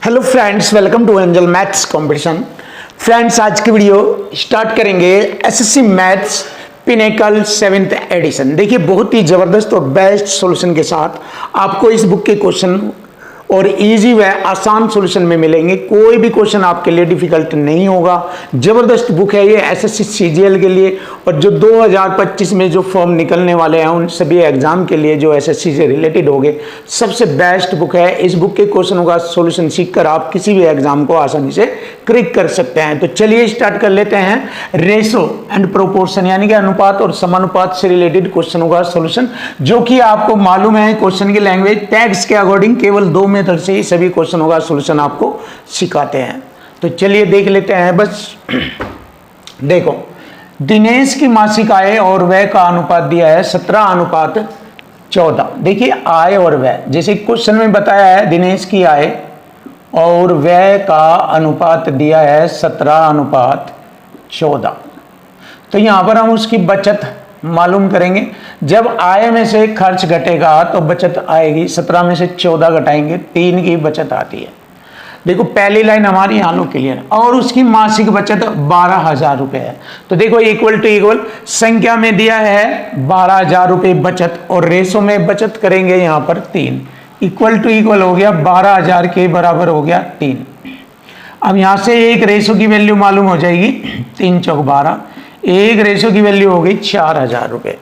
Hello friends, welcome to Angel maths competition. Friends, आज की video start करेंगे SSC maths Pinnacle 7th edition. देखिए, बहुत ही ज़बरदस्त और बेस्ट सॉल्यूशन के साथ आपको इस बुक के क्वेश्चन और इजी व आसान सॉल्यूशन में मिलेंगे। कोई भी क्वेश्चन आपके लिए डिफिकल्ट नहीं होगा। ज़बरदस्त बुक है ये एसएससी सीजीएल के लिए, और जो 2025 में जो फॉर्म निकलने वाले हैं उन सभी एग्जाम के लिए जो एसएससी से रिलेटेड होंगे, सबसे बेस्ट बुक है। इस बुक के क्वेश्चनों का सॉल्यूशन सीखकर आप किसी भी एग्जाम को आसानी से क्रैक कर सकते हैं। तो चलिए स्टार्ट कर लेते हैं रेशो एंड प्रोपोर्शन, यानी कि अनुपात और समानुपात से रिलेटेड क्वेश्चनों का सॉल्यूशन, जो कि आपको मालूम है क्वेश्चन की लैंग्वेज टैग्स के अकॉर्डिंग केवल 2 मेथड से ही सभी क्वेश्चनों का सॉल्यूशन आपको सिखाते हैं। तो चलिए देख लेते हैं। बस देखो, दिनेश की मासिक आय और व्यय का अनुपात दिया है 17:14। देखिए, आय और व्यय जैसे क्वेश्चन में बताया है, दिनेश की आय और व्यय का अनुपात दिया है 17:14। तो यहां पर हम उसकी बचत मालूम करेंगे। जब आय में से खर्च घटेगा तो बचत आएगी। 17 में से 14 घटाएंगे, 3 की बचत आती है। देखो, पहली लाइन हमारी यहाँ लो क्लियर। और उसकी मासिक बचत 12,000 रुपये है। तो देखो, इक्वल टू इक्वल संख्या में दिया है 12,000 रुपये बचत, और रेशो में बचत करेंगे यहाँ पर 3। इक्वल टू इक्वल हो गया 12,000 के बराबर हो गया 3। अब यहाँ से एक रेशो की वैल्यू मालूम हो जाएगी, 3 चौक 12। एक रेशो की वैल्यू हो गई 4,000 रुपये।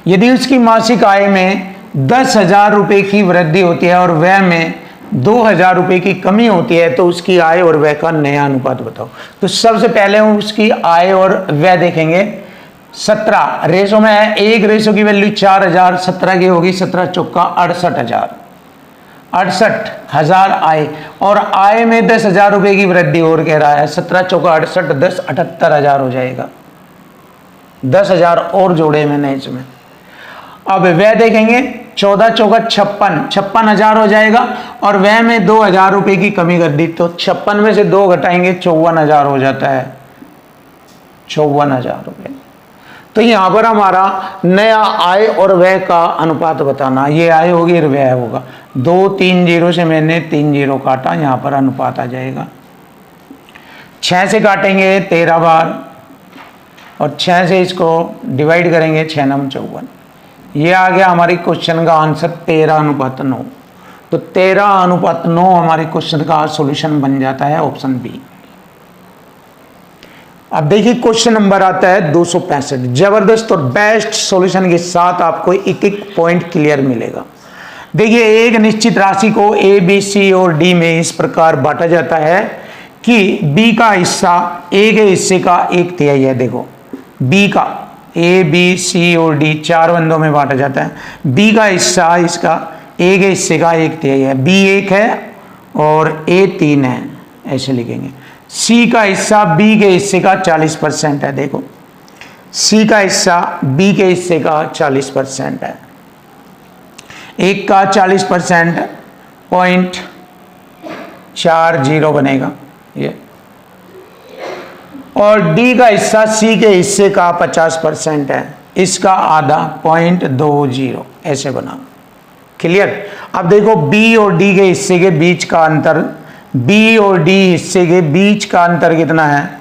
यदि उसकी मासिक आय में 10,000 रुपये की वृद्धि होती है और व्यय में 2,000 रुपये की कमी होती है, तो उसकी आय और व्यय का नया अनुपात बताओ। तो सबसे पहले हम उसकी आय और व्यय देखेंगे। 17 रेशो में है, एक रेशो की वैल्यू 4,000, 17 की होगी 17 चौका 68,000। 68,000 आय, और आय में 10,000 रुपये की वृद्धि और कह रहा है। 17 चौका 68, 10 78,000 हो जाएगा। 10,000 और जोड़े मैंने इसमें। अब व्यय देखेंगे, 14 चौका 56, 56,000 हो जाएगा, और व्यय में 2,000 रुपये की कमी कर दी, तो 56 में से 2 घटाएंगे 54,000 हो जाता है। 54,000 रुपये। तो यहां पर हमारा नया आय और व्यय का अनुपात बताना, ये आय होगी और व्यय होगा। 2 3 0 से मैंने 3 0 काटा, यहां पर अनुपात आ जाएगा। 6 से काटेंगे 13 बार, और 6 से इसको डिवाइड करेंगे, 6 9 54। ये आ गया हमारी क्वेश्चन का आंसर 13:9। तो 13:9 हमारे क्वेश्चन का सॉल्यूशन बन जाता है, ऑप्शन बी। अब देखिए, क्वेश्चन नंबर आता है 265। जबरदस्त और बेस्ट सॉल्यूशन के साथ आपको एक एक पॉइंट क्लियर मिलेगा। देखिए, एक निश्चित राशि को ए, बी, सी और डी में इस प्रकार बांटा जाता है कि बी का हिस्सा ए के हिस्से का 1/3 है। देखो, बी का, ए बी सी और डी 4 बंदों में बांटा जाता है। बी का हिस्सा इसका ए के हिस्से का 1/3 है। बी 1 है और ए 3 है, ऐसे लिखेंगे। सी का हिस्सा बी के हिस्से का 40% है। देखो, सी का हिस्सा बी के हिस्से का 40% है। एक का 40% 0.40 बनेगा ये, और डी का हिस्सा सी के हिस्से का 50% है, इसका आधा 0.20 ऐसे बना। क्लियर। अब देखो, बी और डी के हिस्से के बीच का अंतर, बी और डी हिस्से के बीच का अंतर कितना है?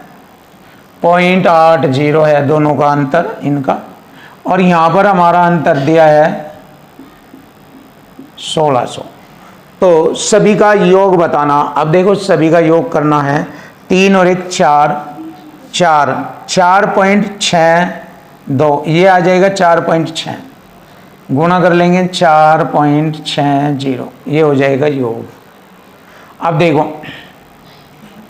0.80 है दोनों का अंतर इनका, और यहां पर हमारा अंतर दिया है 1600। तो सभी का योग बताना। अब देखो, सभी का योग करना है। 3 और 1 4, 4.62, ये आ जाएगा 4.6, गुणा कर लेंगे 4.60, ये हो जाएगा योग। अब देखो,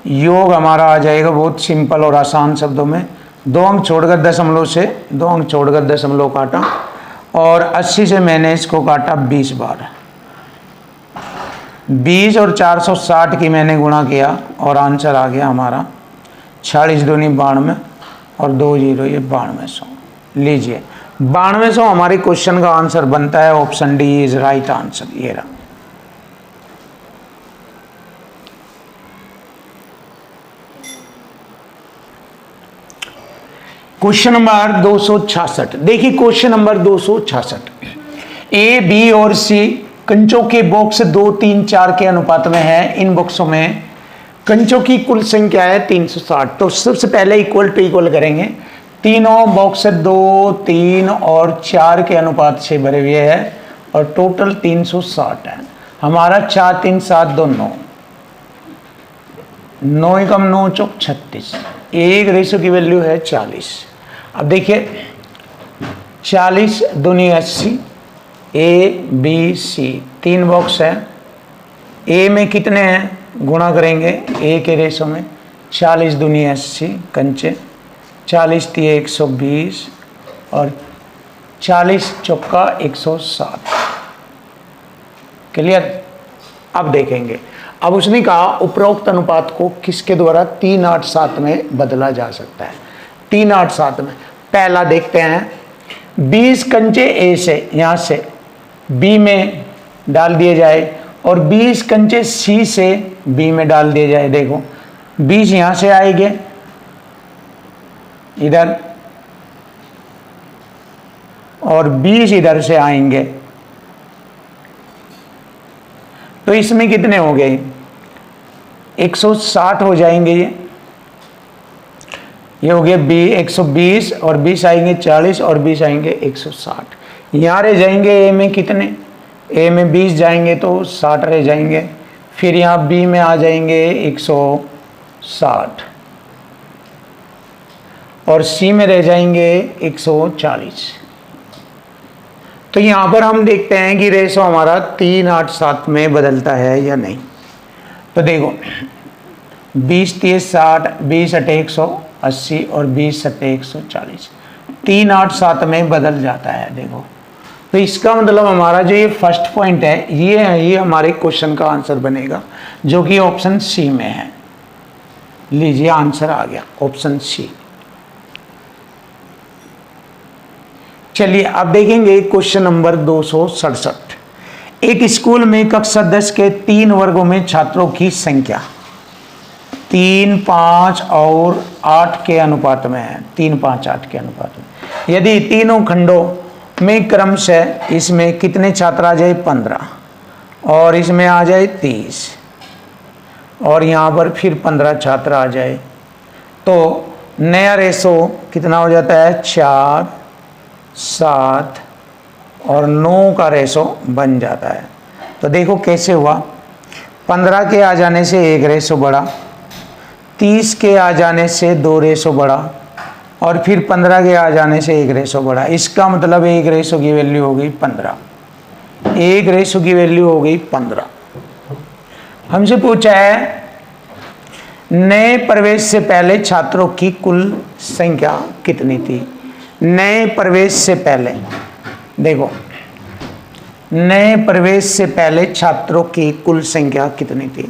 योग हमारा आ जाएगा बहुत सिंपल और आसान शब्दों में। 2 अंक छोड़कर दशमलव से 2 अंक छोड़कर दशमलव काटा, और 80 से मैंने इसको काटा 20 बार। 20 और 460 की मैंने गुणा किया, और आंसर आ गया हमारा 40 दूनी 92, और 2 0 ये 9200। लीजिए, 9200 हमारे क्वेश्चन का आंसर बनता है। Option D is right answer. ये रहा। Question number 266। देखिए, क्वेश्चन नंबर 266, ए बी और सी कंचों के बॉक्स 2, 3, 4 के अनुपात में है। इन बॉक्सों में कंचों की कुल संख्या है 360। तो सबसे पहले इक्वल टू इक्वल करेंगे। तीनों बॉक्स 2, 3 और 4 के अनुपात से भरे हुए हैं और टोटल 360 है। हमारा 4, 3, 7, 2, 9, 9 एकम 9 चौक 36। एक रेशो की वैल्यू है 40। अब देखिए 40 दूनी 80, ए बी सी 3 बॉक्स है। ए में कितने हैं गुणा करेंगे ए के रेशो में। 40 दूनी 80 कंचे, 40 तिये 120 और 40 चौका 160। क्लियर। अब देखेंगे, अब उसने कहा उपरोक्त अनुपात को किसके द्वारा 387 में बदला जा सकता है। 387 में पहला देखते हैं, 20 कंचे ए से यहाँ से बी में डाल दिए जाए और 20 कंचे सी से बी में डाल दिए जाए। देखो 20 यहाँ से आएंगे इधर और 20 इधर से आएंगे, तो इसमें कितने हो गए 160 हो जाएंगे। ये हो गया 120 और 20 आएंगे 40 और 20 आएंगे 160। यहाँ रह जाएंगे ए में कितने, ए में 20 जाएंगे तो 60 रह जाएंगे। फिर यहाँ बी में आ जाएंगे 160 और सी में रह जाएंगे 140। तो यहाँ पर हम देखते हैं कि रेशो हमारा 387 में बदलता है या नहीं। तो देखो 20 तिये 60, 20 अटे 180 और 20 अटे 140, 387 में बदल जाता है। देखो तो इसका मतलब हमारा जो ये फर्स्ट पॉइंट है ये हमारे क्वेश्चन का आंसर बनेगा, जो कि ऑप्शन सी में है। लीजिए आंसर आ गया ऑप्शन सी। चलिए अब देखेंगे क्वेश्चन नंबर 267। एक स्कूल में कक्षा 10 के 3 वर्गों में छात्रों की संख्या 3, 5 और 8 के अनुपात में है। 3, 5, 8 के अनुपात में यदि तीनों खंडों में क्रमशः इसमें कितने छात्र आ जाए 15 और इसमें आ जाए 30 और यहाँ पर फिर 15 छात्र आ जाए, तो नया रेशो कितना हो जाता है 4, 7 और 9 का रेशो बन जाता है। तो देखो कैसे हुआ, 15 के आ जाने से एक रेशो बढ़ा, 30 के आ जाने से 2 रेशो बढ़ा और फिर 15 के आ जाने से एक रेशो बढ़ा। इसका मतलब एक रेशो की वैल्यू हो गई 15। एक रेशो की वैल्यू हो गई 15। हमसे पूछा है नए प्रवेश से पहले छात्रों की कुल संख्या कितनी थी। नए प्रवेश से पहले देखो, नए प्रवेश से पहले छात्रों की कुल संख्या कितनी थी।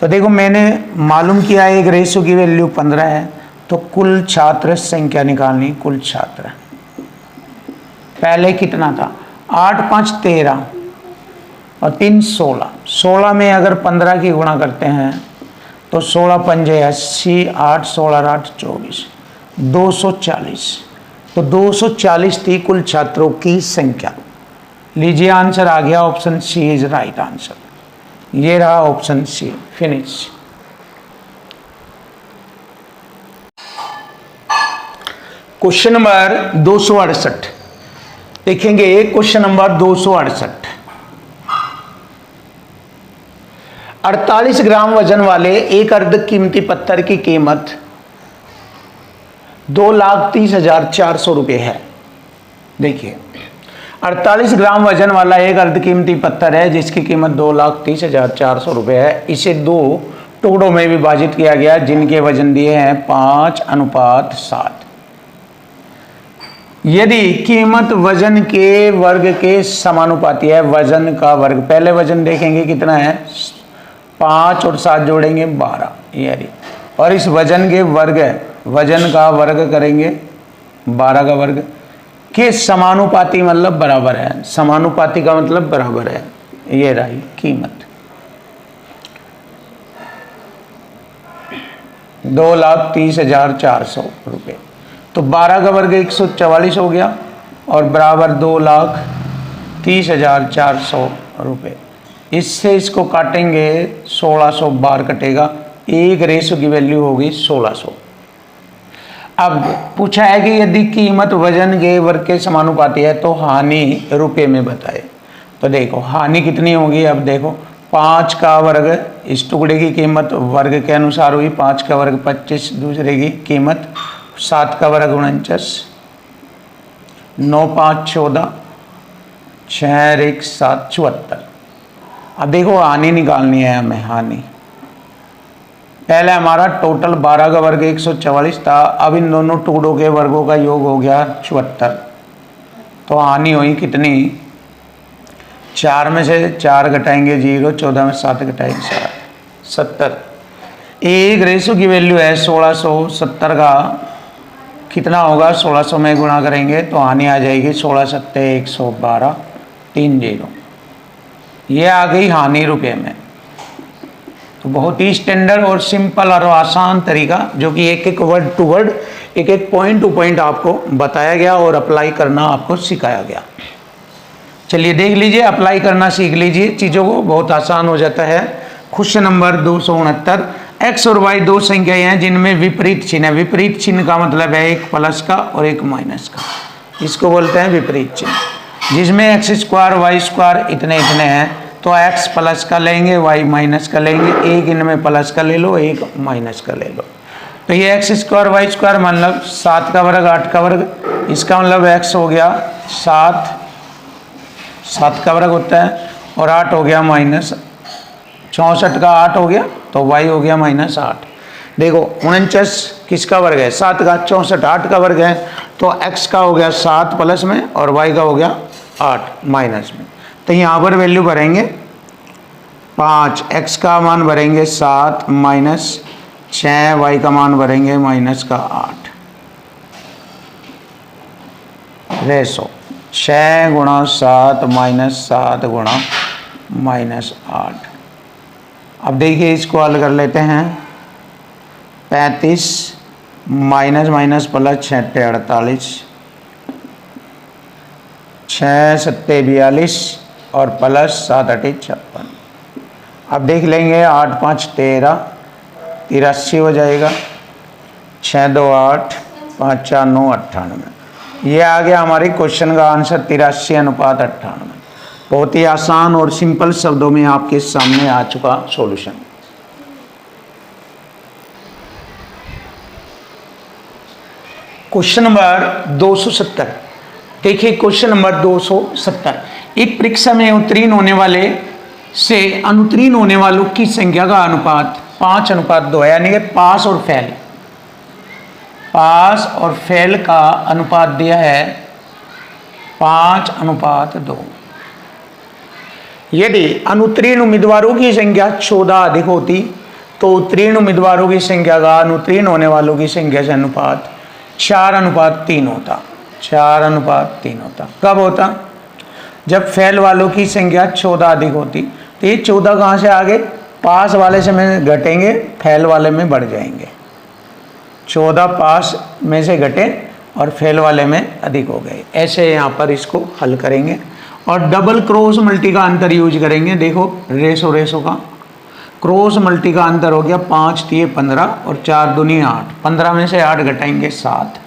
तो देखो मैंने मालूम किया एक रेशो की वैल्यू 15 है, तो कुल छात्र संख्या निकालनी। कुल छात्र पहले कितना था 8, 5, 13 और 3, 16। 16 में अगर 15 की गुणा करते हैं तो 16 पंजे 80, 8, 16, 8, 24, 240। तो 240 थी कुल छात्रों की संख्या। लीजिए आंसर आ गया option C is right answer. ये रहा option C. Finish. Question number 268 देखेंगे। क्वेश्चन नंबर 268, 48 ग्राम वजन वाले एक अर्ध कीमती पत्थर की कीमत 2,30,400 रुपये है। देखिए 48 ग्राम वजन वाला एक अर्ध कीमती पत्थर है जिसकी कीमत 2,30,400 रुपये है। इसे 2 टुकड़ों में विभाजित किया गया जिनके वजन दिए हैं 5:7। यदि कीमत वजन के वर्ग के समानुपाती है, वजन का वर्ग, पहले वजन देखेंगे कितना है 5 और 7 जोड़ेंगे 12 यानी, और इस वजन के वर्ग है, वजन का वर्ग करेंगे 12 का वर्ग के समानुपाती मतलब बराबर है। समानुपाती का मतलब बराबर है। ये रही कीमत 2,30,400 रुपये। तो 12 का वर्ग 144 हो गया और बराबर 2,30,400 रुपये। इससे इसको काटेंगे 1600 बार कटेगा, एक रेशो की वैल्यू होगी 1600। अब पूछा है कि यदि कीमत वजन के वर्ग के समानुपाती है तो हानि रुपए में बताए। तो देखो हानि कितनी होगी, अब देखो 5 का वर्ग, इस टुकड़े की कीमत वर्ग के अनुसार हुई 5 का वर्ग 25, दूसरे की कीमत 7 का वर्ग 49, 9 5 14, 6 1 7 74। अब देखो हानि निकालनी है हमें। हानि पहले हमारा टोटल 12 का वर्ग 144 था, अब इन दोनों टुकड़ों के वर्गों का योग हो गया 74। तो हानि हुई कितनी, 4 में से 4 घटाएंगे 0, 14 में 7 घटाएंगे 70। एक रेशो की वैल्यू है 1600, 70 का कितना होगा, 1600 में गुणा करेंगे तो हानि आ जाएगी 16 सत्ते 112 30। ये आ गई हानि रुपये में। तो बहुत ही स्टैंडर्ड और सिंपल और आसान तरीका, जो कि एक एक वर्ड टू वर्ड, एक एक पॉइंट टू पॉइंट आपको बताया गया और अप्लाई करना आपको सिखाया गया। चलिए देख लीजिए, अप्लाई करना सीख लीजिए चीज़ों को, बहुत आसान हो जाता है। क्वेश्चन नंबर 269, एक्स और वाई दो संख्याएं हैं जिनमें विपरीत चिन्ह है। विपरीत चिन्ह का मतलब है एक प्लस का और एक माइनस का, इसको बोलते हैं विपरीत चिन्ह। जिसमें एक्स स्क्वायर वाई स्क्वायर इतने इतने हैं, तो एक्स प्लस का लेंगे वाई माइनस का लेंगे, एक इनमें प्लस का ले लो एक माइनस का ले लो। तो ये एक्स स्क्वायर वाई स्क्वायर मतलब 7 का वर्ग 8 का वर्ग, इसका मतलब एक्स हो गया 7 का वर्ग होता है, और 8 हो गया माइनस 64 का 8 हो गया, तो वाई हो गया -8। देखो 49 किसका वर्ग है, 7 का, 64 8 का वर्ग है, तो x का हो गया 7 प्लस में और y का हो गया 8 माइनस में। तो यहाँ पर वैल्यू भरेंगे 5, x का मान भरेंगे 7 माइनस 6, y का मान भरेंगे माइनस का 8। रेशो 6 गुणा 7 माइनस 7 गुणा -8। अब देखिए इसको हल कर लेते हैं। 35 माइनस माइनस प्लस 6 48, 6 7 42 और प्लस 7 8 56। अब देख लेंगे 8 5 13, 83 हो जाएगा, 6 2 8, 5 4 9 98। ये आ गया हमारे क्वेश्चन का आंसर 83:98। बहुत ही आसान और सिंपल शब्दों में आपके सामने आ चुका सॉल्यूशन। क्वेश्चन नंबर 270, देखिए क्वेश्चन नंबर 270, एक परीक्षा में उत्तीर्ण होने वाले से अनुत्तीर्ण होने वालों की संख्या का अनुपात 5:2 है, यानी कि पास और फेल का अनुपात दिया है 5:2। यदि अनुत्तीर्ण उम्मीदवारों की संख्या 14 अधिक होती तो उत्तीर्ण उम्मीदवारों की संख्या का अनुत्तीर्ण होने वालों की संख्या से अनुपात 4:3 होता। 4:3 होता। कब होता? जब फेल वालों की संख्या 14 अधिक होती। तो ये 14 कहाँ से आगे, पास वाले से में घटेंगे, फेल वाले में बढ़ जाएंगे। 14 पास में से घटे और फेल वाले में अधिक हो गए। ऐसे यहाँ पर इसको हल करेंगे और डबल क्रॉस मल्टी का अंतर यूज करेंगे। देखो रेशो का क्रॉस मल्टी का अंतर हो गया 5 3 15 और 4 दूनी 8। 15 में से 8 घटाएंगे 7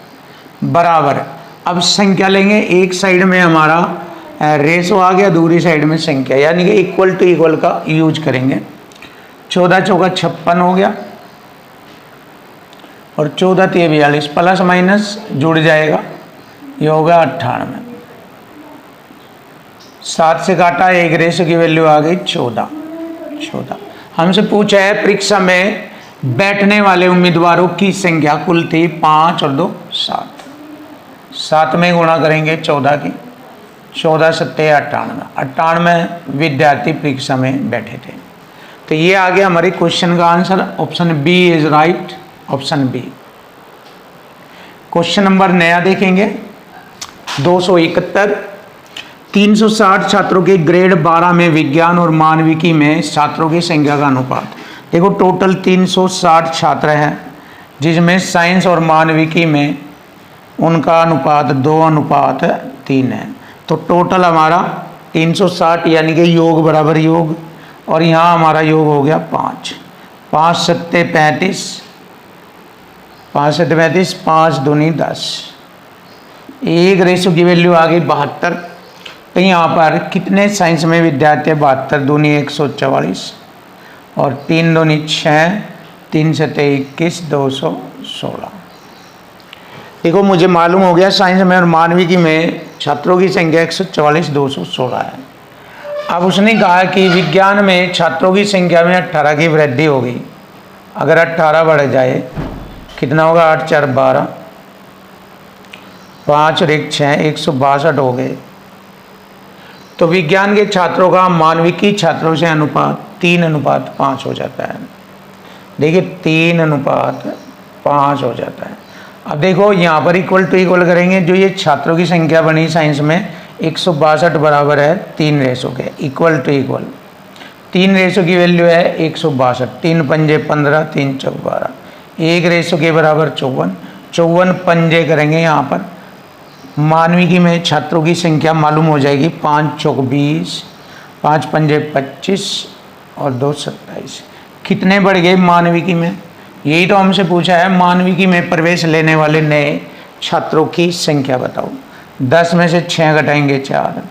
बराबर। अब संख्या लेंगे, एक साइड में हमारा रेशो आ गया, दूसरी साइड में संख्या, यानी कि इक्वल टू इक्वल का यूज करेंगे। 14 चौका 56 हो गया और 14 3 42, प्लस माइनस जुड़ जाएगा, ये होगा 98। 7 से काटा, एक रेशो की वैल्यू आ गई 14। हमसे पूछा है परीक्षा में बैठने वाले उम्मीदवारों की संख्या कुल थी 5 और 2 7। 7 में गुणा करेंगे 14 की, 14 7 98। 98 विद्यार्थी परीक्षा में बैठे थे। तो ये आ गया हमारे क्वेश्चन का answer. Option B is right, option B. Question number नया देखेंगे 271, 360 छात्रों के ग्रेड 12 में विज्ञान और मानविकी में छात्रों की संख्या का अनुपात। देखो टोटल 360 छात्र हैं, जिसमें साइंस और मानविकी में उनका अनुपात 2:3 है। तो टोटल हमारा 360, यानी कि योग बराबर योग और यहाँ हमारा योग हो गया 5, 5 सत्ते 35, 5 सत्ते 35, 5 दूनी 10, 1 की वैल्यू आ गई 72। तो यहाँ पर कितने साइंस में विद्यार्थी है? 72 दूनी 144 और 3 दूनी 6, 3 सत्ते 21, 216। देखो मुझे मालूम हो गया साइंस में और मानविकी में छात्रों की संख्या 144, 216 है। अब उसने कहा कि विज्ञान में छात्रों की संख्या में 18 की वृद्धि होगी। अगर 18 बढ़ जाए कितना होगा? 8 4 12, 5 और 1 6, 162 हो गए। तो विज्ञान के छात्रों का मानविकी छात्रों से अनुपात 3:5 हो जाता है। देखिए 3:5 हो जाता है। अब देखो यहाँ पर इक्वल टू इक्वल करेंगे। जो ये छात्रों की संख्या बनी साइंस में 162 बराबर है 3 के, इक्वल टू इक्वल। 3 की वैल्यू है 162, 3 पंजे 15, 3 चौक 12, 1 के बराबर 54, 54 पंजे करेंगे। यहाँ पर मानविकी में छात्रों की संख्या मालूम हो जाएगी। 5 चौक 20, 5 पंजे 25 और 2 27। कितने बढ़ गए मानविकी में? यही तो हमसे पूछा है, मानविकी में प्रवेश लेने वाले नए छात्रों की संख्या बताओ। 10 में से 6 घटाएंगे 4,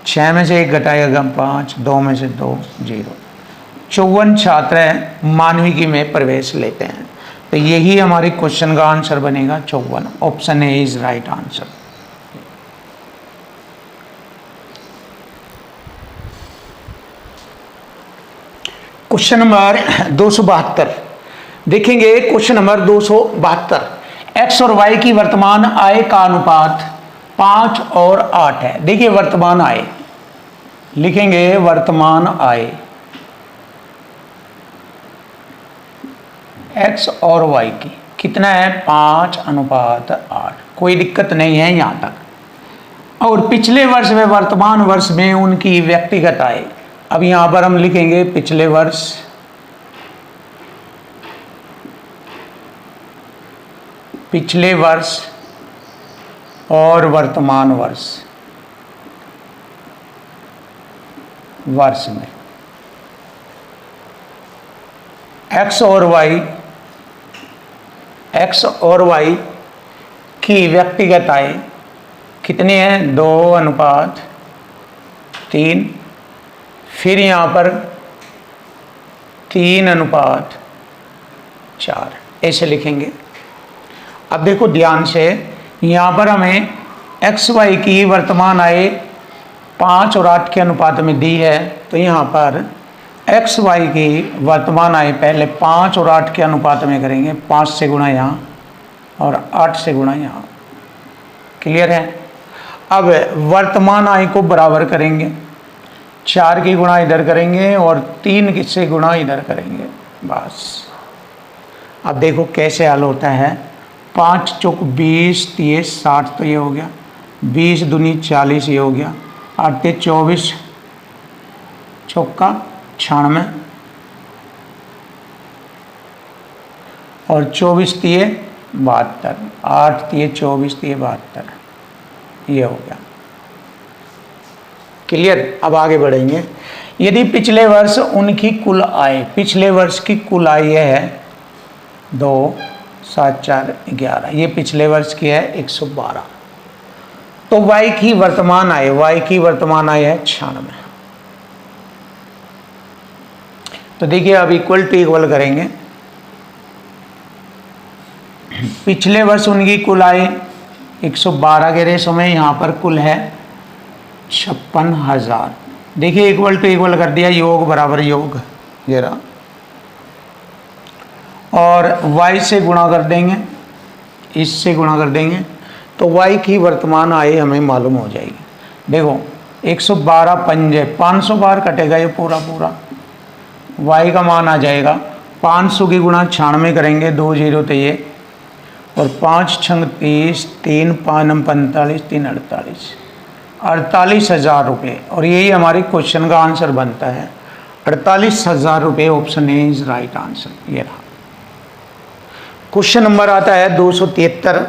6 में से 1 घटाएगा 5, 2 में से 2 0। 54 छात्र हैं मानविकी में प्रवेश लेते हैं। तो यही हमारे क्वेश्चन का आंसर बनेगा 54। Option A is right answer. Question number 272 देखेंगे। क्वेश्चन नंबर 272, एक्स और वाई की वर्तमान आय का अनुपात 5 और 8 है। देखिए वर्तमान आय लिखेंगे, वर्तमान आय एक्स और वाई की कितना है? 5:8। कोई दिक्कत नहीं है यहां तक। और पिछले वर्ष में वर्तमान वर्ष में उनकी व्यक्तिगत आय, अब यहां पर हम लिखेंगे पिछले वर्ष और वर्तमान वर्ष में एक्स और वाई की व्यक्तिगत आय कितनी है? 2:3। फिर यहाँ पर 3:4 ऐसे लिखेंगे। अब देखो ध्यान से, यहाँ पर हमें एक्स वाई की वर्तमान आय 5 और 8 के अनुपात में दी है। तो यहाँ पर एक्स वाई की वर्तमान आय पहले 5 और 8 के अनुपात में करेंगे। 5 से गुणा यहाँ और 8 से गुणा यहाँ। क्लियर है? अब वर्तमान आय को बराबर करेंगे, 4 की गुणा इधर करेंगे और 3 से गुणा इधर करेंगे, बस। अब देखो कैसे हल होता है। 5 चौक 20, 30, 60 तो ये हो गया। 20 दूनी 40 ये हो गया। 8 24, चौका 96 और 24 तिये 72, 8 तिये 24 तिये 72, ये हो गया। क्लियर? अब आगे बढ़ेंगे। यदि पिछले वर्ष उनकी कुल आय, पिछले वर्ष की कुल आय है 2 7 4 11, ये पिछले वर्ष की है 112। तो वाई की वर्तमान आय है 96। तो देखिए अब इक्वल टू इक्वल करेंगे। पिछले वर्ष उनकी कुल आय 112 के रेशो में यहाँ पर कुल है 56,000। देखिए इक्वल टू इक्वल कर दिया, योग बराबर योग ये रहा। और y से गुणा कर देंगे, इससे गुणा कर देंगे तो y की वर्तमान आय हमें मालूम हो जाएगी। देखो 112 पंजे 500 बार कटेगा ये पूरा y का मान आ जाएगा 500 की गुणा 96 करेंगे, 2 0 तो ये, और 5 छंग 30, 3 5 9 45, 3 48, 48,000 रुपये। और यही हमारे क्वेश्चन का आंसर बनता है 48,000 रुपये। Option A is right answer. ये रहा। क्वेश्चन नंबर आता है 273।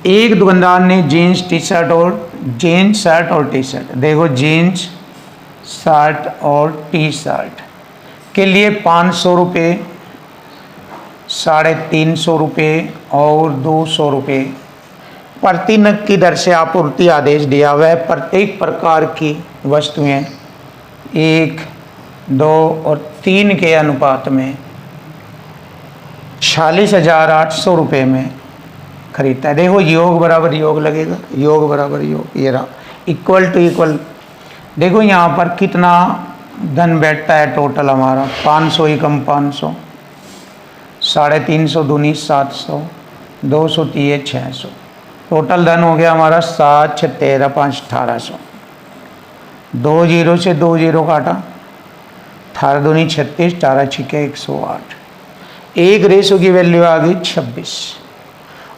एक दुकानदार ने जीन्स टी शर्ट और टी शर्ट, देखो जीन्स शर्ट और टी शर्ट उसके लिए 500 रुपये, 350 रुपये और 200 रुपये प्रति नग की दर से आपूर्ति आदेश दिया हुआ है। प्रत्येक प्रकार की वस्तुएं 1, 2 और 3 के अनुपात में 46,800 रुपये में खरीदता है। देखो योग बराबर योग लगेगा, योग बराबर योग, ये रहा इक्वल टू इक्वल। देखो यहाँ पर कितना धन बैठता है टोटल हमारा, 500 एकम 500, 350 दूनी 700, 200 तीय 600, टोटल धन हो गया हमारा 7 6 13 5 1800। 2 जीरो से 2 जीरो काटा, 18 दूनी 36, 18 छिके 108। एक रेशो की वैल्यू आ गई 26।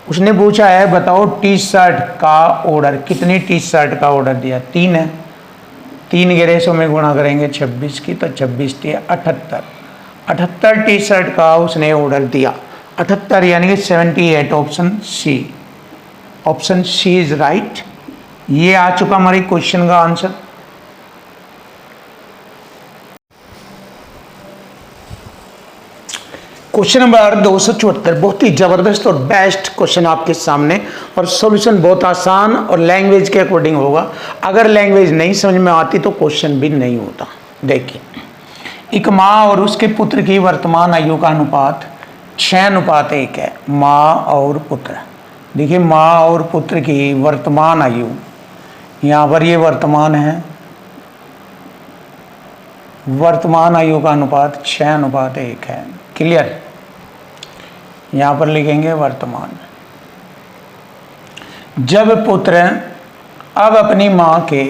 उसने पूछा है बताओ टी शर्ट का ऑर्डर, कितनी टी शर्ट का ऑर्डर दिया, 3 है, 3 के रेशो में गुणा करेंगे 26 की, तो 26 × 78, 78 टी शर्ट का उसने ऑर्डर दिया। 78 यानी कि 78, option C, option C is right. ये आ चुका हमारी क्वेश्चन का आंसर। क्वेश्चन नंबर 274 बहुत ही ज़बरदस्त और बेस्ट क्वेश्चन आपके सामने, और सॉल्यूशन बहुत आसान और लैंग्वेज के अकॉर्डिंग होगा। अगर लैंग्वेज नहीं समझ में आती तो क्वेश्चन भी नहीं होता। देखिए, एक माँ और उसके पुत्र की वर्तमान आयु का अनुपात 6:1 है। माँ और पुत्र, देखिए माँ और पुत्र की वर्तमान आयु, यहाँ पर ये वर्तमान है, वर्तमान आयु का अनुपात 6:1 है। क्लियर, यहाँ पर लिखेंगे वर्तमान। जब पुत्र अब अपनी माँ के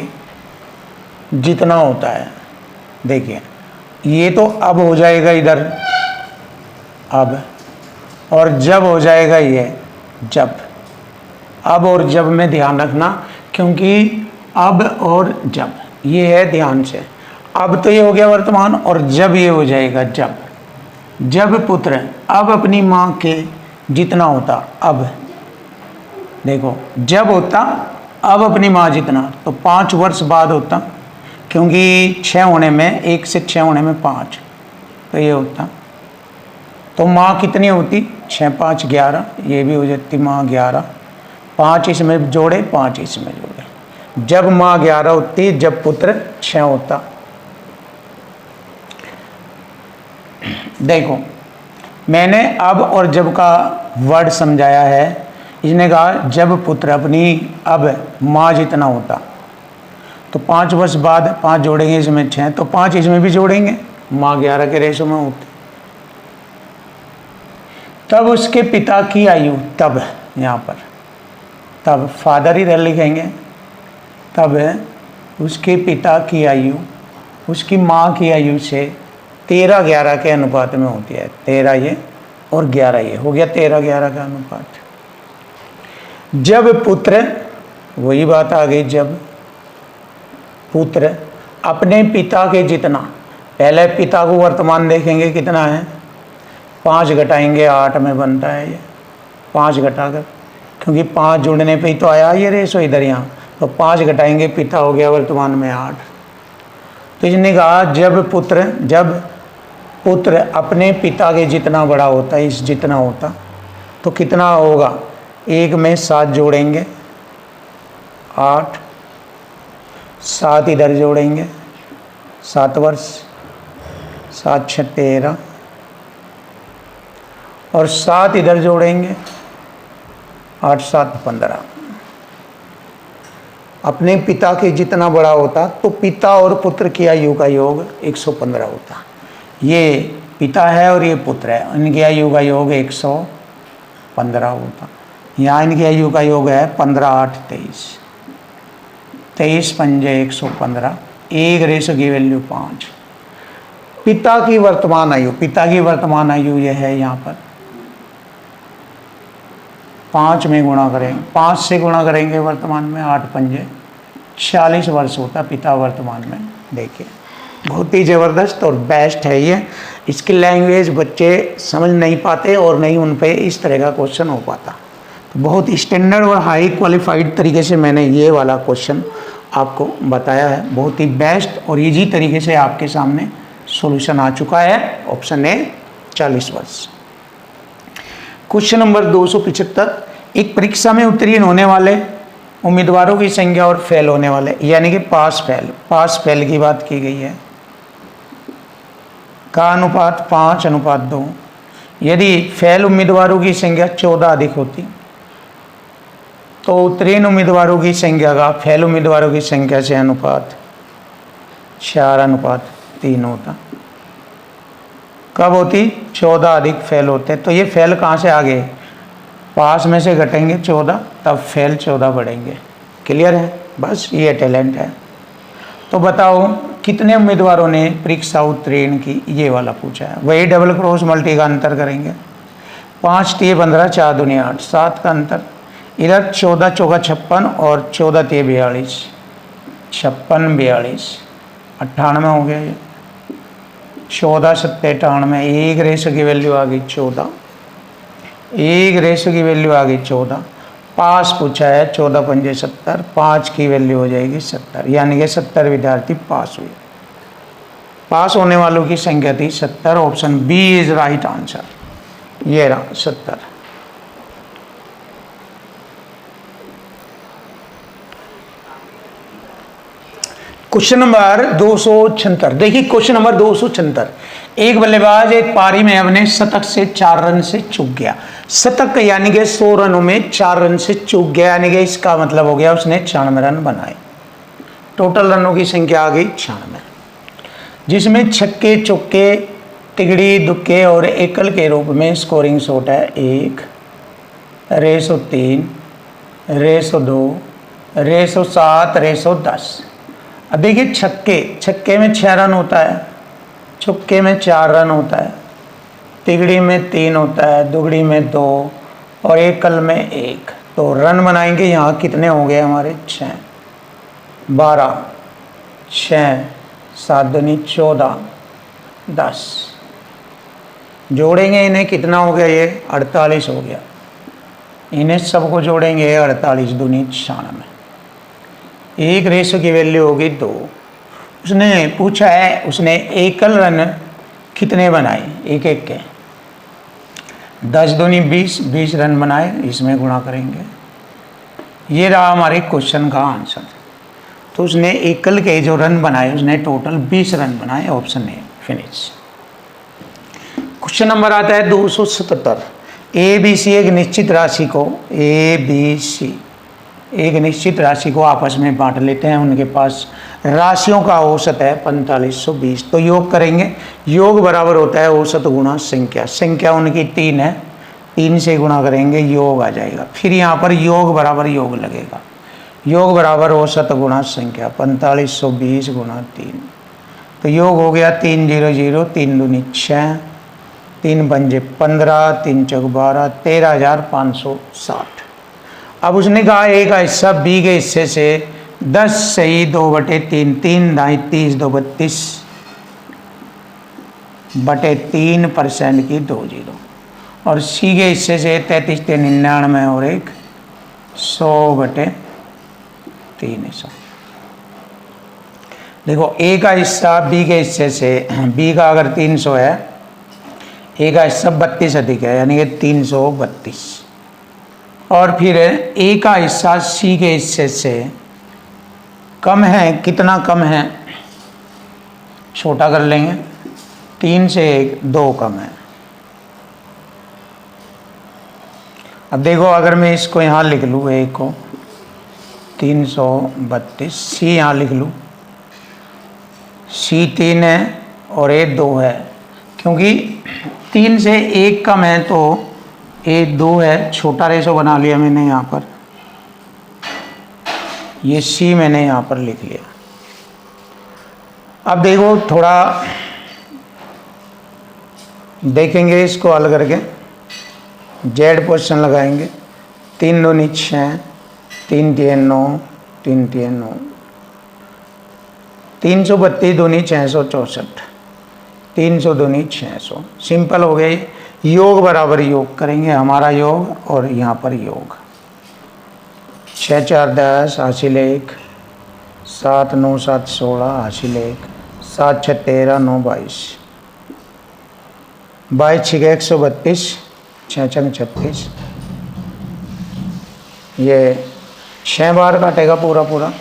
जितना होता है, देखिए ये तो अब हो जाएगा इधर अब, और जब हो जाएगा ये जब। अब और जब में ध्यान रखना, क्योंकि अब और जब ये है ध्यान से। अब तो ये हो गया वर्तमान, और जब ये हो जाएगा जब। जब पुत्र अब अपनी माँ के जितना होता, अब देखो जब होता अब अपनी माँ जितना, तो 5 वर्ष बाद होता, क्योंकि 6 होने में 1 से 6 होने में 5, तो ये होता। तो माँ कितनी होती, 6 5 11, ये भी हो जाती माँ 11, 5 इसमें जोड़े 5 इसमें जोड़े, जब माँ 11 होती, जब पुत्र 6 होता। देखो मैंने अब और जब का वर्ड समझाया है। इसने कहा जब पुत्र अपनी अब माँ जितना होता, तो 5 वर्ष बाद 5 जोड़ेंगे इसमें 6, तो 5 इसमें भी जोड़ेंगे, माँ 11 के रेशो में होती। तब उसके पिता की आयु, तब यहाँ पर तब फादर इधर लिखेंगे, तब उसके पिता की आयु उसकी माँ की आयु से 13-11 के अनुपात में होती है। 13 ये और 11 ये हो गया 13-11 का अनुपात। जब पुत्र, वही बात आ गई, जब पुत्र अपने पिता के जितना, पहले पिता को वर्तमान देखेंगे कितना है, 5 घटाएंगे 8 में बनता है ये, 5 घटाकर, क्योंकि 5 जुड़ने पे ही तो आया ये रेशो इधर यहाँ, तो 5 घटाएंगे पिता हो गया वर्तमान में 8। तो इसने कहा जब पुत्र अपने पिता के जितना बड़ा होता है, इस जितना होता, तो कितना होगा, 1 में 7 जोड़ेंगे 8, 7 इधर जोड़ेंगे 7 वर्ष, 7 6 13, और 7 इधर जोड़ेंगे 8 7 15। अपने पिता के जितना बड़ा होता तो पिता और पुत्र की आयु का योग 115 होता। ये पिता है और ये पुत्र है, इनकी आयु का योग 115 होता। यहाँ इनकी आयु का योग है 15 8 23, 23 पंजे 115, एक रेशो की वैल्यू 5। पिता की वर्तमान आयु यह है यहाँ पर 5 में गुणा करेंगे, 5 से गुणा करेंगे वर्तमान में, 8 पंजे 46 वर्ष होता पिता वर्तमान में। देखिए बहुत ही ज़बरदस्त और बेस्ट है ये। इसकी लैंग्वेज बच्चे समझ नहीं पाते और नहीं उन पे इस तरह का क्वेश्चन हो पाता। तो बहुत स्टैंडर्ड और हाई क्वालिफाइड तरीके से मैंने ये वाला क्वेश्चन आपको बताया है, बहुत ही बेस्ट और इजी तरीके से आपके सामने सॉल्यूशन आ चुका है, ऑप्शन ए 40 वर्ष। क्वेश्चन नंबर 275, एक परीक्षा में उत्तीर्ण होने वाले उम्मीदवारों की संख्या और फेल होने वाले, यानी कि पास फेल की बात की गई है, का अनुपात 5:2। यदि फेल उम्मीदवारों की संख्या 14 अधिक होती तो उत्तीर्ण उम्मीदवारों की संख्या का फेल उम्मीदवारों की संख्या से अनुपात 4:3 होता। कब होती? 14 अधिक फेल होते। तो ये फेल कहाँ से आ गए? पास में से घटेंगे 14, तब फेल 14 बढ़ेंगे। क्लियर है? बस ये टैलेंट है। तो बताओ कितने उम्मीदवारों ने परीक्षा उत्तीर्ण की, ये वाला पूछा है। वही डबल क्रॉस मल्टी का अंतर करेंगे। 5 × 15 4 दूनी 8, 7 का अंतर। इधर 14 चौका 56 और 14 × 42, 56 42 98 हो गया ये। 14 7 98, एक रेशो की वैल्यू आ गई 14, एक रेशो की वैल्यू आ गई 14। पास पूछा है 14 पंजे 70, 5 की वैल्यू हो जाएगी 70, यानी कि 70 विद्यार्थी पास हुए। पास होने वालों की संख्या थी 70, option B is right answer. ये रहा 70। क्वेश्चन नंबर 276, देखिए क्वेश्चन नंबर 276, एक बल्लेबाज एक पारी में अपने शतक से 4 रन से चूक गया। शतक यानी कि 100 रनों में 4 रन से चूक गया, यानी कि इसका मतलब हो गया उसने 96 रन बनाए। टोटल रनों की संख्या आ गई 96, जिसमें छक्के चौके तिगड़ी दुक्के और एकल के रूप में स्कोरिंग शॉट है 1, रेशो 3, रेशो 2, रेशो 7, रेशो 10। अब देखिए छक्के में 6 रन होता है, चौके में 4 रन होता है, तिगड़ी में 3 होता है, दुगड़ी में 2 और एकल में 1। तो रन बनाएंगे यहाँ कितने हो गए हमारे? 6, 12, 6, 7 दूनी 14, 10। जोड़ेंगे इन्हें कितना हो गया? ये 48 हो गया। इन्हें सबको जोड़ेंगे 48 दूनी 96, एक रेशो की वैल्यू होगी 2। उसने पूछा है उसने एकल रन कितने बनाए? एक एक के 10 दूनी 20, 20 रन बनाए, इसमें गुणा करेंगे। ये रहा हमारे क्वेश्चन का आंसर। तो उसने एकल के जो रन बनाए उसने टोटल 20 रन बनाए, option A finish. Question number आता है 277, ए बी सी एक निश्चित राशि को एक निश्चित राशि को आपस में बांट लेते हैं। उनके पास राशियों का औसत है 4520। तो योग करेंगे, योग बराबर होता है औसत गुणा संख्या। संख्या उनकी 3 है, 3 से गुणा करेंगे योग आ जाएगा। फिर यहाँ पर योग बराबर योग लगेगा, योग बराबर औसत गुणा संख्या 4520 गुणा 3। तो योग हो गया 3 0 0, 3 दूनी 6, 3 पंजे 15, 3 चौक 12, 13,560। अब उसने कहा ए का हिस्सा बी के हिस्से से 10 सही 2/3, 3 दाई 30, 2 32 बटे 3% की 2 0, और सी के हिस्से से 33 3 99 और 1 100/300। देखो ए का हिस्सा बी के हिस्से से, बी का अगर 300 है, ए का हिस्सा 32 अधिक है, यानी कि 332। और फिर ए का हिस्सा सी के हिस्से से कम है, कितना कम है? छोटा कर लेंगे, 3 से 1 2 कम है। अब देखो अगर मैं इसको यहाँ लिख लूँ, ए को 332, सी यहाँ लिख लूँ, सी 3 है और ए 2 है। क्योंकि 3 से 1 कम है तो ए 2 है, छोटा रेशो बना लिया मैंने यहाँ पर, ये सी मैंने यहाँ पर लिख लिया। अब देखो थोड़ा देखेंगे इसको हल करके, जेड पोजिशन लगाएंगे। 3 दूनी 6, 3 3 9, 3 3 9, 332 दूनी 664, 300 दूनी 600। सिंपल हो गई। योग बराबर योग करेंगे, हमारा योग और यहाँ पर योग। 6 4 10 हासिल 1, 7 9 7 16 हासिल 1, 7 6 13 9 22, 22 6 132, 6 6 36, ये 6 बार काटेगा पूरा पूरा।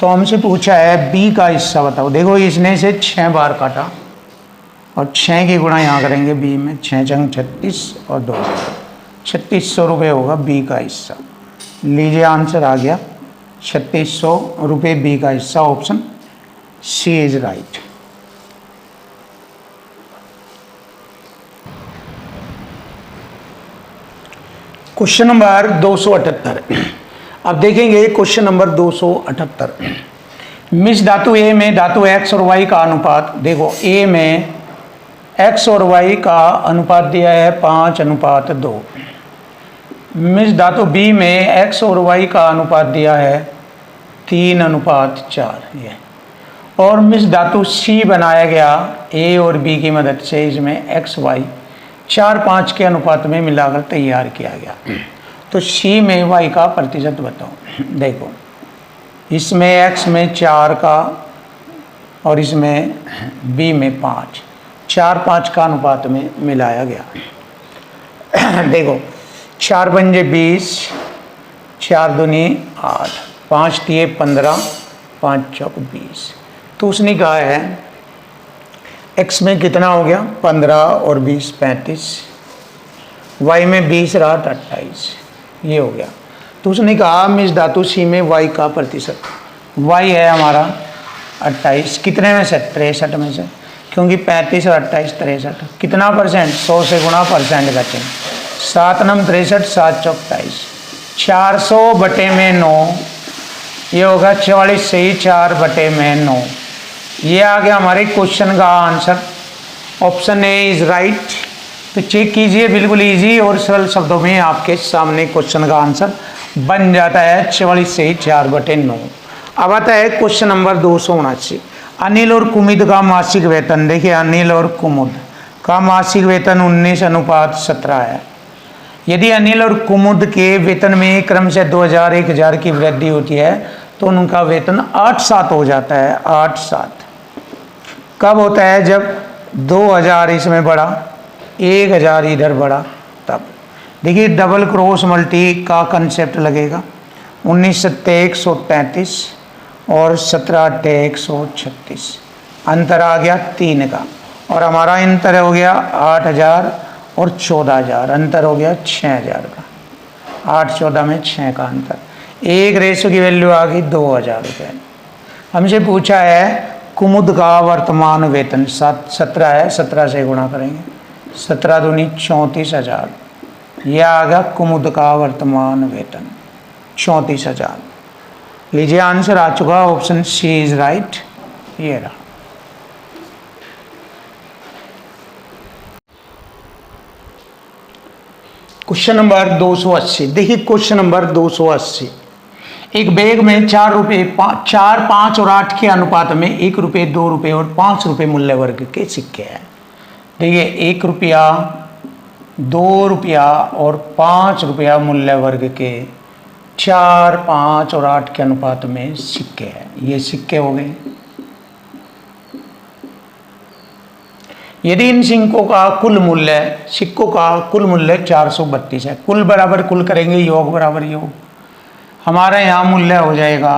तो हमसे पूछा है बी का हिस्सा बताओ। देखो इसने से 6 बार काटा और 6 की गुणा यहाँ करेंगे बी में, 6 6 36 और 2 3600 रुपये होगा बी का हिस्सा। लीजिए आंसर आ गया 3600 रुपये बी का हिस्सा। Option C is right. Question number 278। अब देखेंगे क्वेश्चन नंबर 278। मिश्र धातु ए में धातु एक्स और वाई का अनुपात। देखो ए में एक्स और वाई का अनुपात दिया है 5:2। मिश्र धातु बी में एक्स और वाई का अनुपात दिया है 3:4। ये और मिश्र धातु सी बनाया गया ए और बी की मदद से। इसमें एक्स वाई 4 5 के अनुपात में मिलाकर तैयार किया गया। तो सी में वाई का प्रतिशत बताओ। देखो इसमें एक्स में 4 का और इसमें बी में 5, 4 5 का अनुपात में मिलाया गया। देखो 4 पंजे 20, 4 दूनी 8, 5 तिये 15, 5 चौक 20। तो उसने कहा है x में कितना हो गया 15 और 20 35, y में 20 रहा 28, ये हो गया। तो उसने कहा मिश्र धातु सी में y का प्रतिशत। y है हमारा 28, कितने में से 63 में से, क्योंकि 35 और 28 63। कितना परसेंट 100 से गुणा परसेंट का चिन्ह। 7 9 63, 7 चौक 28, 400 बटे में 9, ये होगा 44 से ही 4 बटे में 9। ये आ गया हमारे क्वेश्चन का answer. Option A is right. तो चेक कीजिए, बिल्कुल इजी और सरल शब्दों में आपके सामने क्वेश्चन का आंसर बन जाता है 44 से ही 4 बटे 9। अब आता है क्वेश्चन नंबर 279। अनिल और कुमुद का मासिक वेतन। देखिए अनिल और कुमुद का मासिक वेतन 19:17 है। यदि अनिल और कुमुद के वेतन में क्रम से 2000 1000 की वृद्धि होती है तो उनका वेतन 8/7 हो जाता है। 8/7 कब होता है? जब 2000 इसमें बढ़ा, 1000 इधर बढ़ा, तब। देखिए डबल क्रॉस मल्टी का कंसेप्ट लगेगा। 19 7 133 और 17 8 136। अंतर आ गया 3 का और हमारा अंतर हो गया 8000 और 14000। अंतर हो गया 6000 का। 8 14 में 6 का अंतर। एक रेशो की वैल्यू आ गई 2000 रुपये। हमसे पूछा है कुमुद का वर्तमान वेतन 17 है, 17 से गुणा करेंगे। 17 दूनी 34,000। यह आ गया कुमुद का वर्तमान वेतन 34,000। लीजिए आंसर आ चुका। Option C is right. ये रहा। Question number 280। देखिए क्वेश्चन नंबर 280। एक बैग में 4 रुपये 4 5 और 8 के अनुपात में 1 रुपये 2 रुपये और 5 रुपये मूल्य वर्ग के सिक्के हैं। देखिए 1 रुपया 2 रुपया और 5 रुपया मूल्य वर्ग के 4 5 और 8 के अनुपात में सिक्के हैं। ये सिक्के हो गए। यदि इन सिक्कों का कुल मूल्य 432 है। कुल बराबर कुल करेंगे, योग बराबर योग। हमारा यहाँ मूल्य हो जाएगा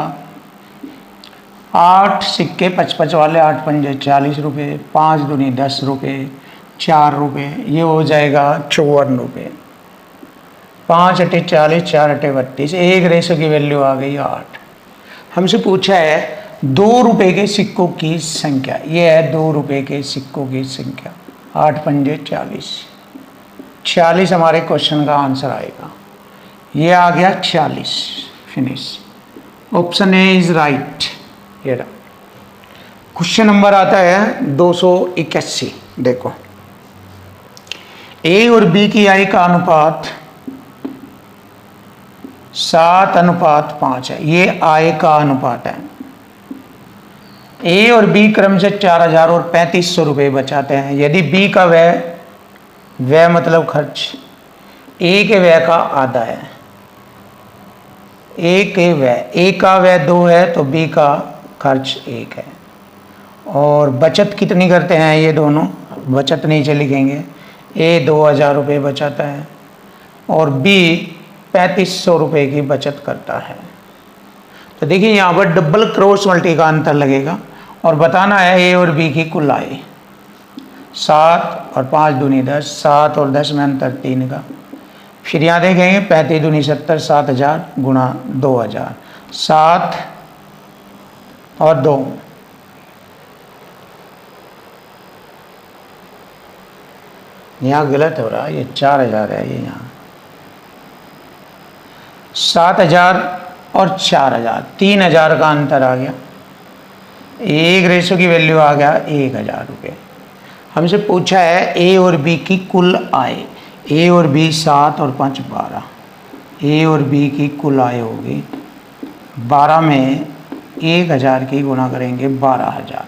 8 सिक्के 55 वाले, 8 पंजे 40 रुपये, 5 दूनी 10 रुपये, 4 रुपये, ये हो जाएगा 54 रुपये। 5 अटे 40, 4 अटे 32। एक रेशो की वैल्यू आ गई 8। हमसे पूछा है 2 रुपये के सिक्कों की संख्या। ये है 2 रुपये के सिक्कों की संख्या। 8 पंजे 40, 40 हमारे क्वेश्चन का आंसर आएगा। ये आ गया 40। Finish. Option A is right. ये रहा। क्वेश्चन नंबर आता है 281। देखो ए और बी की आय का अनुपात 7:5 है। ये आय का अनुपात है। ए और बी क्रम से 4000 और 3500 रुपये बचाते हैं। यदि बी का व्यय मतलब खर्च ए के व्यय का आधा है। ए का व्यय 2 है तो बी का खर्च 1 है। और बचत कितनी करते हैं ये दोनों, बचत नीचे लिखेंगे। ए 2000 रुपये बचत है और बी 3500 रुपये की बचत करता है। तो देखिए यहाँ पर डबल क्रॉस मल्टी का अंतर लगेगा और बताना है ए और बी की कुल आय। 7 और 5 दूनी 10, 7 और 10 में अंतर 3 का। फिर यहाँ देखेंगे 35 दूनी 70, 7000 गुणा 2000, 7 और 2, यहाँ गलत हो रहा है, ये 4000 है, ये यहाँ 7000 और 4000, 3000 का अंतर आ गया। एक रेशो की वैल्यू आ गया 1000 रुपये। हमसे पूछा है ए और बी की कुल आय। ए और बी 7 और 5 12, ए और बी की कुल आय होगी 12 में 1000 की गुणा करेंगे 12000,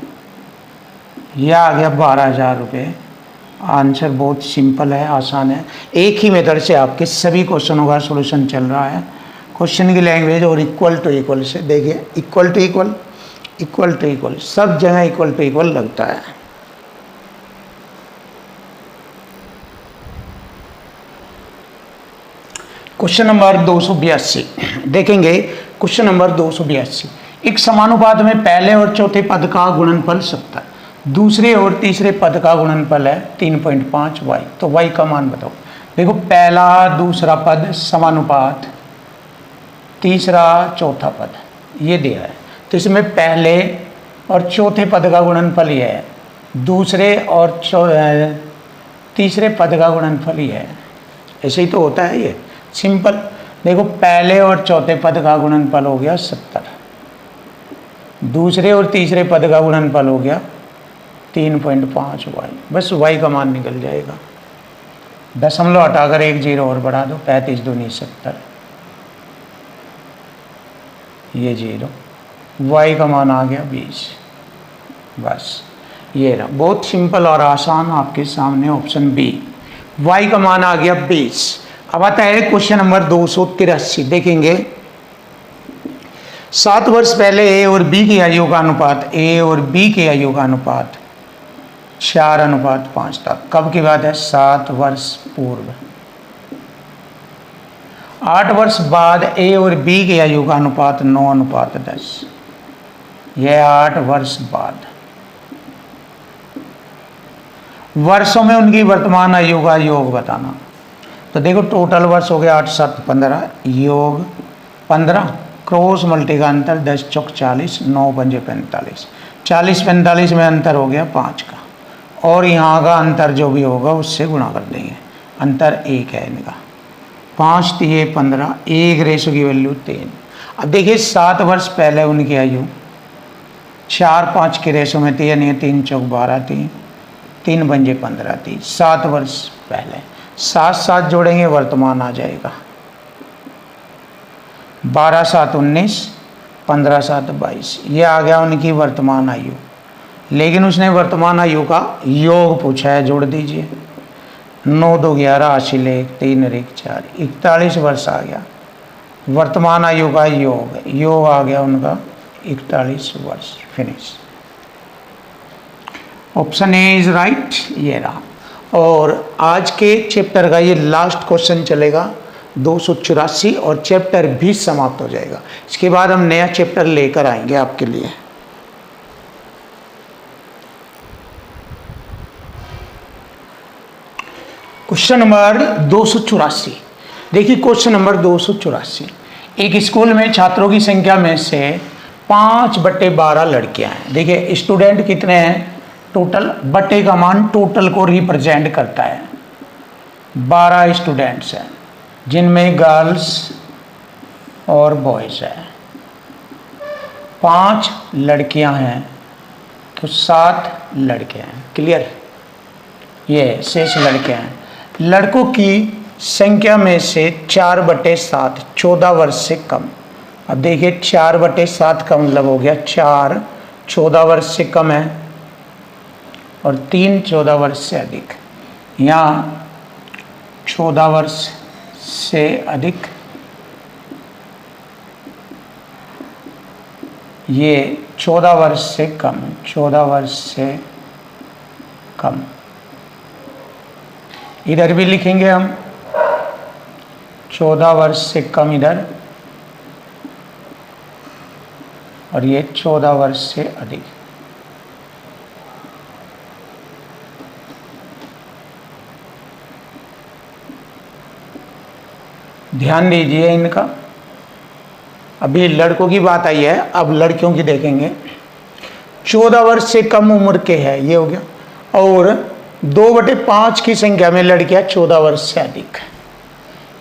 यह आ गया 12000 रुपये। आंसर बहुत सिंपल है, आसान है। एक ही मेथड से आपके सभी क्वेश्चनों का सॉल्यूशन चल रहा है। क्वेश्चन की लैंग्वेज और इक्वल टू इक्वल से देखिए, equal to equal, equal to equal, सब जगह इक्वल टू इक्वल लगता है। क्वेश्चन नंबर 282 देखेंगे। क्वेश्चन नंबर 282, एक समानुपात में पहले और चौथे पद का गुणनफल 70, दूसरे और तीसरे पद का गुणनफल है 3.5 y। तो y का मान बताओ। देखो पहला दूसरा पद समानुपात, तीसरा चौथा पद ये दिया है। तो इसमें पहले और चौथे पद का गुणनफल ये है, दूसरे और तीसरे पद का गुणनफल ये है। ऐसे ही तो होता है ये, सिंपल। देखो पहले और चौथे पद का गुणनफल हो गया 70, दूसरे और तीसरे पद का गुणनफल हो गया 3.5 y। बस y का मान निकल जाएगा। दशमलव हटाकर 1 0 और बढ़ा दो, 35 दूनी 70, ये 0, y का मान आ गया 20। बस ये रहा, बहुत सिंपल और आसान आपके सामने ऑप्शन बी, y का मान आ गया 20। अब आता है क्वेश्चन नंबर 283 देखेंगे। 7 वर्ष पहले ए और बी की आयु का अनुपात, ए और बी की आयु का अनुपात 4:5 था। कब की बात है? 7 वर्ष पूर्व। 8 वर्ष बाद ए और बी की आयु का अनुपात 9:10, यह 8 वर्ष बाद। वर्षों में उनकी वर्तमान आयु का योग बताना। तो देखो टोटल वर्ष हो गया 8 7 15, योग 15, क्रॉस मल्टी का अंतर 10 चौक 40, 9 पंजे 45, 40 45 में अंतर हो गया 5 का, और यहाँ का अंतर जो भी होगा उससे गुणा कर देंगे। अंतर 1 है इनका, 5 3 15, 1 रेशो की वैल्यू 3। अब देखिए 7 वर्ष पहले उनकी आयु 4 5 के रेशो में 3 नहीं, 3 चौक 12, 3 पंजे 15, 30, 7 वर्ष पहले। 7 7 जोड़ेंगे वर्तमान आ जाएगा, 12 7 19, 15 7 22, ये आ गया उनकी वर्तमान आयु। लेकिन उसने वर्तमान आयु का योग पूछा है, जोड़ दीजिए। 9 2 11, 80 1, 3 1 4, 41 वर्ष आ गया। वर्तमान आयु का योग, योग आ गया उनका 41 वर्ष। Finish. Option A is right, ये रहा। और आज के चैप्टर का ये लास्ट क्वेश्चन चलेगा 284, और चैप्टर भी समाप्त हो जाएगा। इसके बाद हम नया चैप्टर लेकर आएंगे आपके लिए। क्वेश्चन नंबर 284 देखिए। क्वेश्चन नंबर 284, एक स्कूल में छात्रों की संख्या में से 5/12 लड़कियां हैं। देखिए स्टूडेंट कितने हैं टोटल, बटे का मान टोटल को रिप्रेजेंट करता है। 12 स्टूडेंट्स हैं जिनमें गर्ल्स और बॉयज़ हैं। 5 लड़कियां हैं तो 7 लड़के हैं। क्लियर? ये शेष लड़के हैं। लड़कों की संख्या में से 4/7 14 वर्ष से कम। अब देखिए 4/7 का मतलब हो गया 4 14 वर्ष से कम है और 3 14 वर्ष से अधिक। यहाँ 14 वर्ष से अधिक, ये 14 वर्ष से कम, 14 वर्ष से कम। इधर भी लिखेंगे हम 14 वर्ष से कम इधर, और ये 14 वर्ष से अधिक। ध्यान दीजिए इनका। अभी लड़कों की बात आई है, अब लड़कियों की देखेंगे। 14 वर्ष से कम उम्र के हैं, ये हो गया, और 2/5 की संख्या में लड़कियां 14 वर्ष से अधिक है,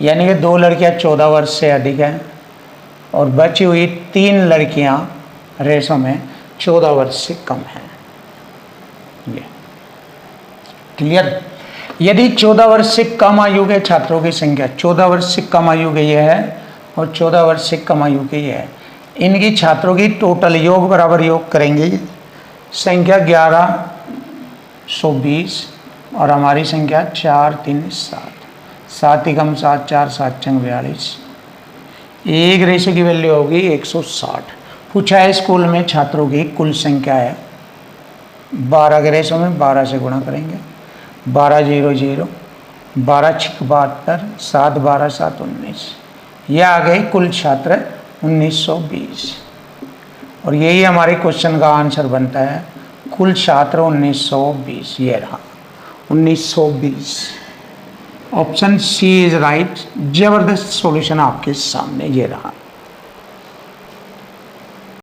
यानी कि 2 लड़कियां 14 वर्ष से अधिक हैं और बची हुई 3 लड़कियां रेशो में 14 वर्ष से कम हैं। ये क्लियर। यदि 14 वर्ष से कम आयु के छात्रों की संख्या, 14 वर्ष से कम आयु के ये है और 14 वर्ष से कम आयु के ये है, इनकी छात्रों की टोटल योग बराबर योग करेंगे, संख्या 1120 और हमारी संख्या 4 3 7, 7 एकम 7 4 7 चंग 42, एक रेशो की वैल्यू होगी 160। पूछा है स्कूल में छात्रों की कुल संख्या है 12 के रेशो में 12 से गुणा करेंगे, 12 0 0, 12 6 72, 7 12 7 19, यह आ गए कुल छात्र 1920। और यही हमारे क्वेश्चन का आंसर बनता है, कुल छात्र 1920, ये रहा 1920। Option C is right. जबरदस्त सॉल्यूशन आपके सामने ये रहा।